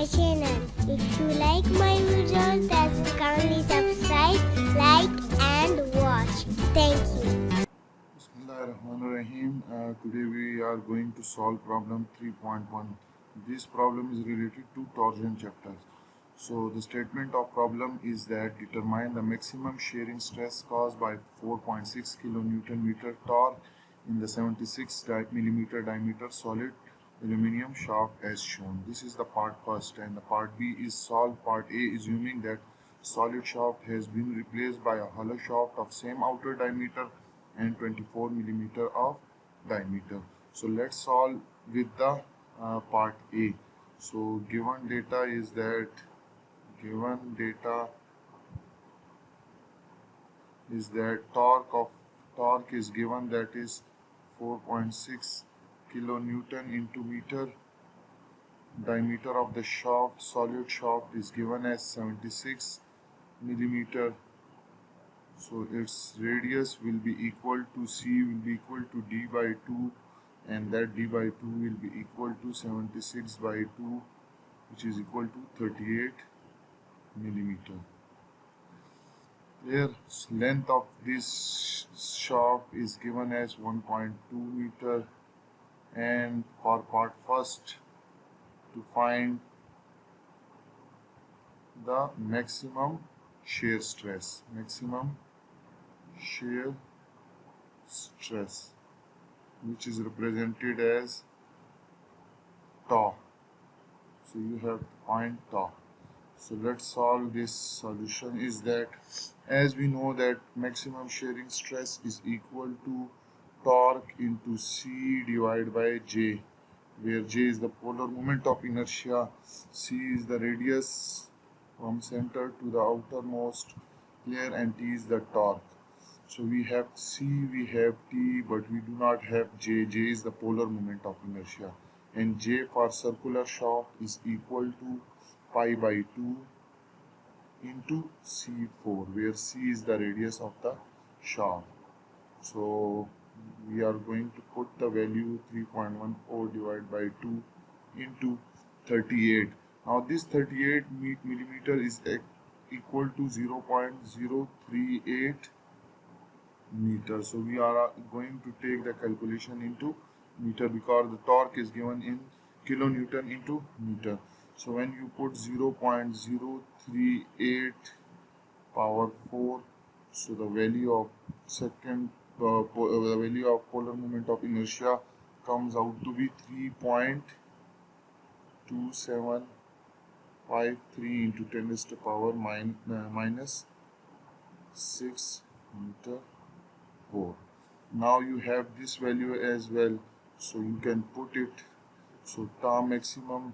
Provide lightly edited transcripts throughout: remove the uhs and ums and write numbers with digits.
my channel. If you like my videos, then kindly subscribe, like and watch. Thank you. Bismillahirrahmanirrahim. Today we are going to solve problem 3.1. This problem is related to torsion chapter. So the statement of problem is that determine the maximum shearing stress caused by 4.6 kilonewton meter torque in the 76 millimeter diameter solid aluminum shaft as shown. This is the part first, and the part B is solve part A assuming that solid shaft has been replaced by a hollow shaft of same outer diameter and 24 millimeter of diameter. So let's solve with the part A. So given data is that torque is given, that is 4.6 kilonewton into meter. Diameter of the shaft, solid shaft, is given as 76 millimeter. So its radius will be equal to C will be equal to D by 2, and that D by 2 will be equal to 76 by 2, which is equal to 38 millimeter. Here length of this shaft is given as 1.2 meter, and for part first, to find the maximum shear stress, which is represented as tau. So you have to find tau. So let's solve this. Solution is that, as we know that maximum shearing stress is equal to torque into C divided by J, where J is the polar moment of inertia, C is the radius from center to the outermost layer, and T is the torque. So we have C, we have T, but we do not have J. J is the polar moment of inertia, and J for circular shaft is equal to pi by 2 into C4, where C is the radius of the shaft. So we are going to put the value 3.14 divided by 2 into 38. Now this 38 millimeter is equal to 0.038 meter. So we are going to take the calculation into meter because the torque is given in kilonewton into meter. So when you put 0.038 power 4, so the value of the value of polar moment of inertia comes out to be 3.2753 into 10 raised to power minus 6 meter 4. Now you have this value as well, so you can put it. So tau maximum,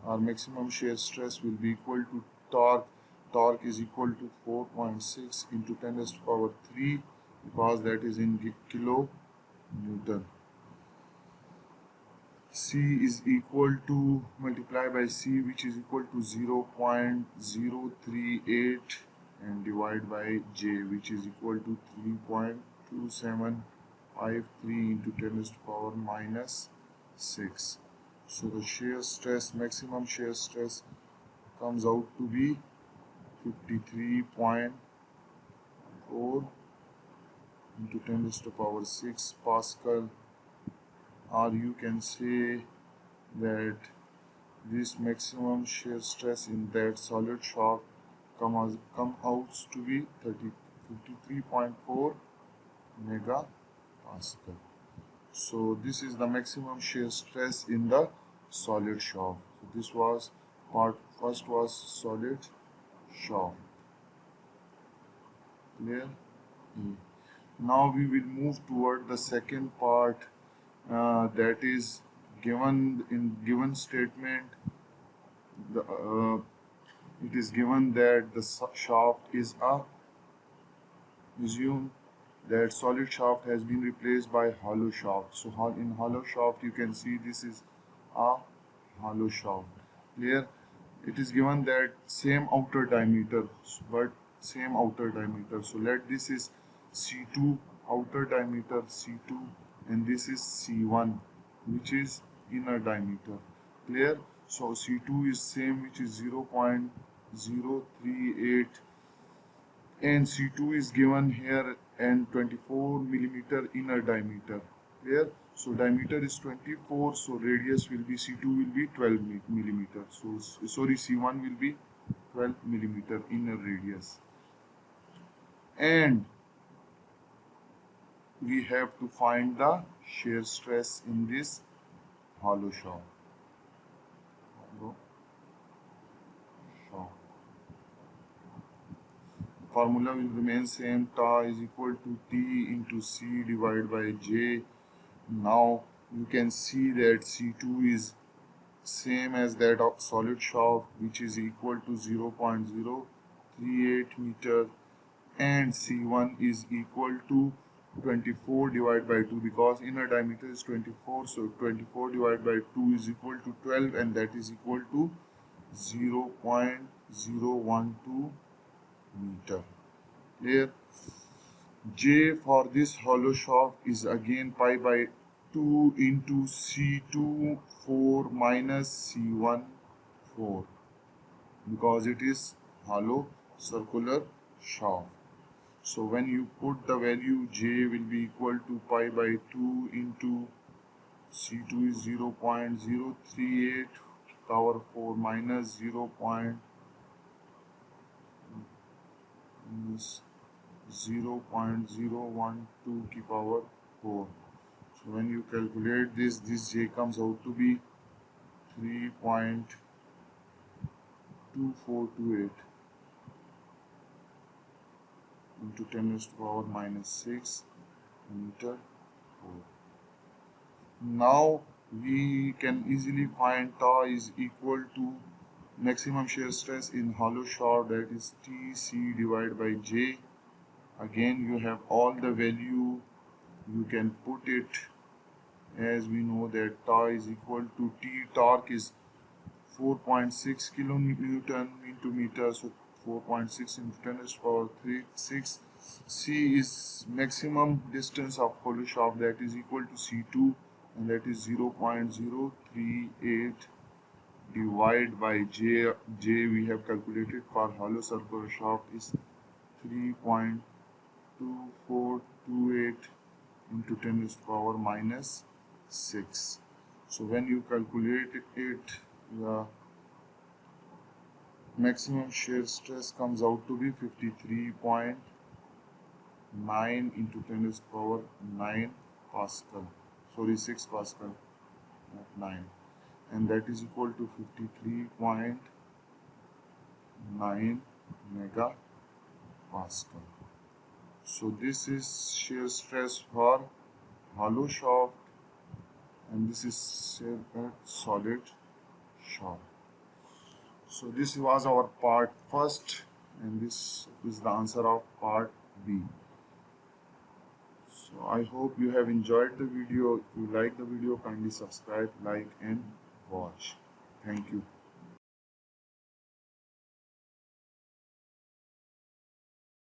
our maximum shear stress, will be equal to torque. Torque is equal to 4.6 into 10 raised to power 3, because that is in kilo newton. C is equal to, multiply by C, which is equal to 0.038, and divide by J, which is equal to 3.2753 into 10 raised to power minus 6. So the shear stress, maximum shear stress, comes out to be 53.4 into 10 raised to power 6 Pascal, or you can say that this maximum shear stress in that solid shaft come out to be 53.4 megapascal. So this is the maximum shear stress in the solid shaft. So this was part first, was solid shaft. Clear? Now we will move toward the second part, that is given in given statement. It is given that the shaft is assume that solid shaft has been replaced by hollow shaft. So in hollow shaft, you can see this is a hollow shaft. Clear? It is given that same outer diameter, so let this is C2, outer diameter C2, and this is C1, which is inner diameter. Clear? So C2 is same, which is 0.038, and C2 is given here and 24 millimeter inner diameter. Clear? So diameter is 24, so radius will be C2 will be 12 millimeter. So sorry, C1 will be 12 millimeter inner radius. And we have to find the shear stress in this hollow shaft. Formula will remain same. Tau is equal to T into C divided by J. Now you can see that C2 is same as that of solid shaft, which is equal to 0.038 meter, and C1 is equal to 24 divided by 2, because inner diameter is 24, so 24 divided by 2 is equal to 12, and that is equal to 0.012 meter. Here J for this hollow shaft is again pi by 2 into C2 4 minus C1 4, because it is hollow circular shaft. So when you put the value, J will be equal to pi by 2 into C2 is 0.038 power 4 minus 0.012 की power 4. So when you calculate this J comes out to be 3.2428 into 10 raised to power minus 6 meter 4. Now we can easily find tau is equal to maximum shear stress in hollow shaft, that is TC divided by J. Again you have all the value, you can put it, as we know that tau is equal to T torque is 4.6 kilonewton into meter, so 4.6 into 10 raised to power 6. C is maximum distance of hollow shaft, that is equal to C2, and that is 0.038 divided by J. J we have calculated for hollow circular shaft is 3.2428 into 10 raised to power minus 6. So when you calculate it, the maximum shear stress comes out to be 53.9 into 10 raised to power 9 Pascal. Sorry, 6 Pascal, not 9. And that is equal to 53.9 megapascal. So this is shear stress for hollow shaft, and this is shear at solid shaft. So this was our part first, and this is the answer of part B. So I hope you have enjoyed the video. If you like the video, kindly subscribe, like and watch. Thank you.